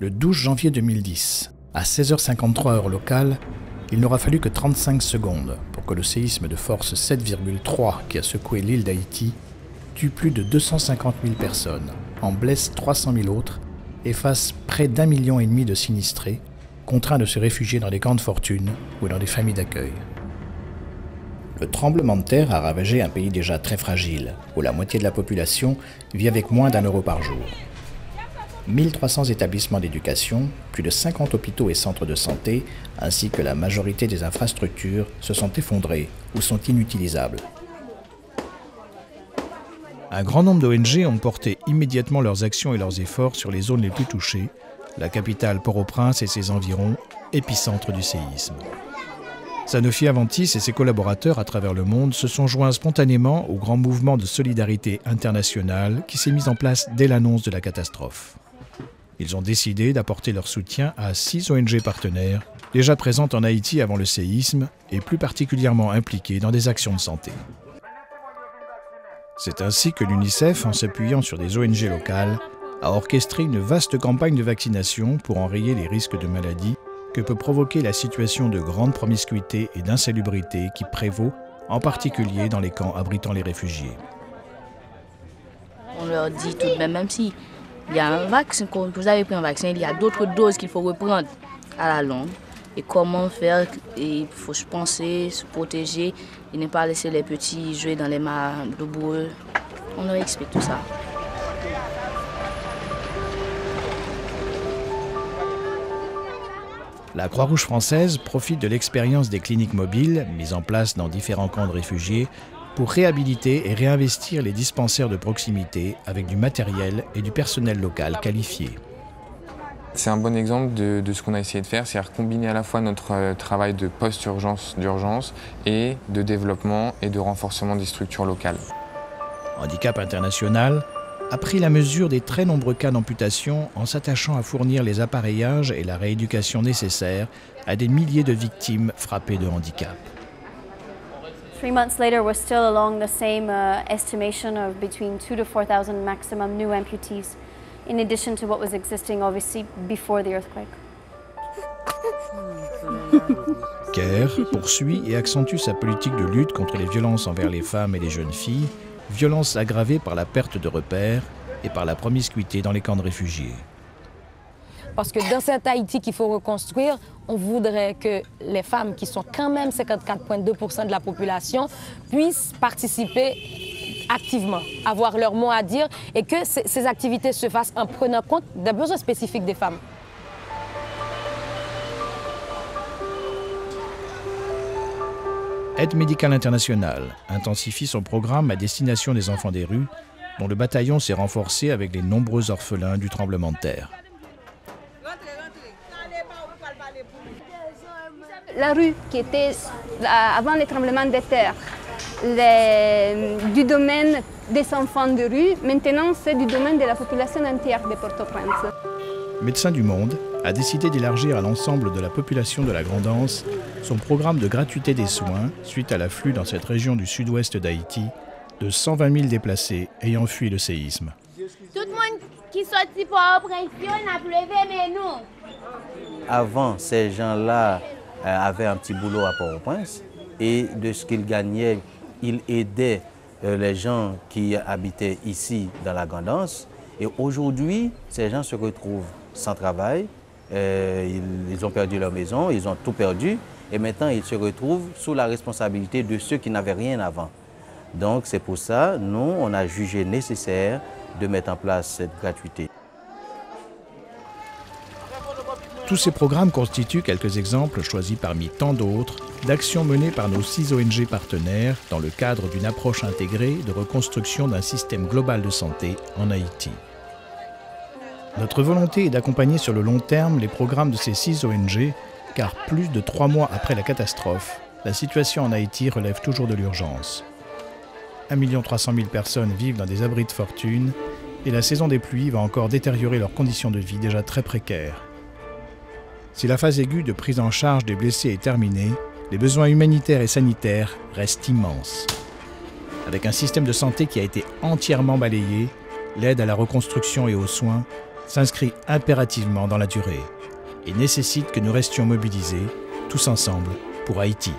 Le 12 janvier 2010, à 16h53 heure locale, il n'aura fallu que 35 secondes pour que le séisme de force 7,3 qui a secoué l'île d'Haïti tue plus de 250 000 personnes, en blesse 300 000 autres et fasse près d'1,5 million de sinistrés, contraints de se réfugier dans des camps de fortune ou dans des familles d'accueil. Le tremblement de terre a ravagé un pays déjà très fragile, où la moitié de la population vit avec moins d'1 € par jour. 1300 établissements d'éducation, plus de 50 hôpitaux et centres de santé, ainsi que la majorité des infrastructures se sont effondrés ou sont inutilisables. Un grand nombre d'ONG ont porté immédiatement leurs actions et leurs efforts sur les zones les plus touchées, la capitale Port-au-Prince et ses environs, épicentre du séisme. Sanofi Aventis et ses collaborateurs à travers le monde se sont joints spontanément au grand mouvement de solidarité internationale qui s'est mis en place dès l'annonce de la catastrophe. Ils ont décidé d'apporter leur soutien à 6 ONG partenaires déjà présentes en Haïti avant le séisme et plus particulièrement impliquées dans des actions de santé. C'est ainsi que l'UNICEF, en s'appuyant sur des ONG locales, a orchestré une vaste campagne de vaccination pour enrayer les risques de maladies que peut provoquer la situation de grande promiscuité et d'insalubrité qui prévaut, en particulier dans les camps abritant les réfugiés. On leur dit tout de même si il y a un vaccin, quand vous avez pris un vaccin, il y a d'autres doses qu'il faut reprendre à la longue. Et comment faire, il faut se penser, se protéger et ne pas laisser les petits jouer dans les mares de boueux. On leur explique tout ça. La Croix-Rouge française profite de l'expérience des cliniques mobiles, mises en place dans différents camps de réfugiés, pour réhabiliter et réinvestir les dispensaires de proximité avec du matériel et du personnel local qualifié. C'est un bon exemple de ce qu'on a essayé de faire, c'est-à-dire combiner à la fois notre travail de post-urgence, d'urgence et de développement et de renforcement des structures locales. Handicap International a pris la mesure des très nombreux cas d'amputation en s'attachant à fournir les appareillages et la rééducation nécessaires à des milliers de victimes frappées de handicap. 3 months later, we're still along the same estimation of between 2,000 to 4,000 maximum new amputees, in addition to what was existing obviously before the earthquake. CARE poursuit et accentue sa politique de lutte contre les violences envers les femmes et les jeunes filles, violences aggravées par la perte de repères et par la promiscuité dans les camps de réfugiés. Parce que dans cet Haïti qu'il faut reconstruire, on voudrait que les femmes, qui sont quand même 54,2% de la population, puissent participer activement, avoir leur mot à dire et que ces activités se fassent en prenant compte des besoins spécifiques des femmes. Aide médicale internationale intensifie son programme à destination des enfants des rues, dont le bataillon s'est renforcé avec les nombreux orphelins du tremblement de terre. La rue qui était avant le tremblement de terre, du domaine des enfants de rue, maintenant c'est du domaine de la population entière de Port-au-Prince. Médecins du Monde a décidé d'élargir à l'ensemble de la population de la Grande Anse son programme de gratuité des soins suite à l'afflux dans cette région du sud-ouest d'Haïti de 120 000 déplacés ayant fui le séisme. Tout le monde qui sortit pour Port-au-Prince, on a plevé, mais nous. Avant, ces gens-là avaient un petit boulot à Port-au-Prince et de ce qu'ils gagnaient, ils aidaient les gens qui habitaient ici dans la Grande Anse. Et aujourd'hui, ces gens se retrouvent sans travail, ils ont perdu leur maison, ils ont tout perdu et maintenant ils se retrouvent sous la responsabilité de ceux qui n'avaient rien avant. Donc c'est pour ça, nous, on a jugé nécessaire de mettre en place cette gratuité. Tous ces programmes constituent quelques exemples choisis parmi tant d'autres d'actions menées par nos 6 ONG partenaires dans le cadre d'une approche intégrée de reconstruction d'un système global de santé en Haïti. Notre volonté est d'accompagner sur le long terme les programmes de ces 6 ONG, car plus de 3 mois après la catastrophe, la situation en Haïti relève toujours de l'urgence. 1 300 000 personnes vivent dans des abris de fortune et la saison des pluies va encore détériorer leurs conditions de vie déjà très précaires. Si la phase aiguë de prise en charge des blessés est terminée, les besoins humanitaires et sanitaires restent immenses. Avec un système de santé qui a été entièrement balayé, l'aide à la reconstruction et aux soins s'inscrit impérativement dans la durée et nécessite que nous restions mobilisés, tous ensemble, pour Haïti.